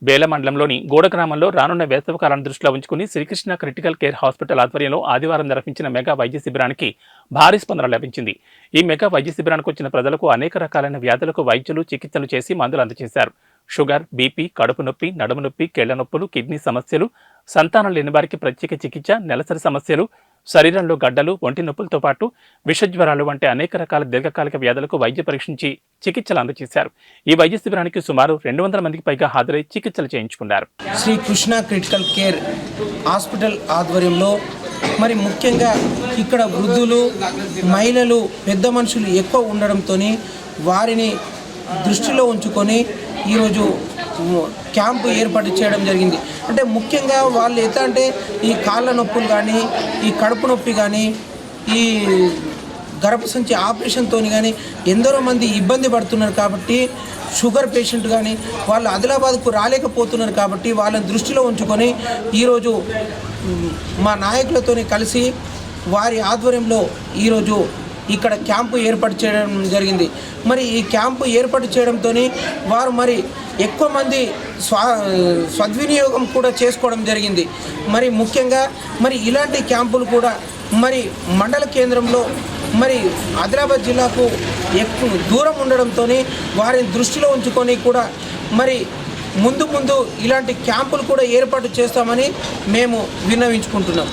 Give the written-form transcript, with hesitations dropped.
బేల మండలంలోని గూడ గ్రామంలో రానున్న వేసవికాలాన్ని దృష్టిలో ఉంచుకుని శ్రీకృష్ణ క్రిటికల్ కేర్ హాస్పిటల్ ఆధ్వర్యంలో ఆదివారం నిర్వహించిన మెగా వైద్య శిబిరానికి భారీ స్పందన లభించింది. ఈ మెగా వైద్య శిబిరానికి వచ్చిన ప్రజలకు అనేక రకాలైన వ్యాధులకు వైద్యులు చికిత్సలు చేసి మందులు అందజేశారు. షుగర్, బీపీ, కడుపు నొప్పి, నడుము నొప్పి, కీళ్ల నొప్పులు, కిడ్నీ సమస్యలు, సంతానం లేని వారికి ప్రత్యేక చికిత్స, నెలసరి సమస్యలు, శరీరంలో గడ్డలు, ఒంటి నొప్పులతో పాటు విషజ్వరాలు వంటి అనేక రకాల దీర్ఘకాలిక వ్యాధులకు వైద్య పరీక్షించి చికిత్సలు అందజేశారు. ఈ వైద్య శిబిరానికి సుమారు 200 మందికి పైగా హాజరై చికిత్సలు చేయించుకున్నారు. శ్రీకృష్ణ క్రిటికల్ కేర్ హాస్పిటల్ ఆధ్వర్యంలో మరి ముఖ్యంగా ఇక్కడ వృద్ధులు, మహిళలు, పెద్ద మనుషులు ఎక్కువ ఉండడంతో వారిని దృష్టిలో ఉంచుకొని ఈరోజు క్యాంపు ఏర్పాటు చేయడం జరిగింది. అంటే ముఖ్యంగా వాళ్ళు ఎట్లా అంటే ఈ కాళ్ళ నొప్పులు కానీ, ఈ కడుపు నొప్పి కానీ, ఈ గర్భసంచి ఆపరేషన్తో కానీ ఎందరో మంది ఇబ్బంది పడుతున్నారు. కాబట్టి షుగర్ పేషెంట్ కానీ వాళ్ళు ఆదిలాబాద్కు రాలేకపోతున్నారు. కాబట్టి వాళ్ళని దృష్టిలో ఉంచుకొని ఈరోజు మా నాయకులతో కలిసి వారి ఆధ్వర్యంలో ఈరోజు ఇక్కడ క్యాంపు ఏర్పాటు చేయడం జరిగింది. మరి ఈ క్యాంపు ఏర్పాటు చేయడంతో వారు మరి ఎక్కువ మంది సద్వినియోగం కూడా చేసుకోవడం జరిగింది. మరి ముఖ్యంగా మరి ఇలాంటి క్యాంపులు కూడా మరి మండల కేంద్రంలో మరి ఆదిలాబాద్ జిల్లాకు ఎక్కువ దూరం ఉండడంతో వారిని దృష్టిలో ఉంచుకొని కూడా మరి ముందు ఇలాంటి క్యాంపులు కూడా ఏర్పాటు చేస్తామని మేము విన్నవించుకుంటున్నాం.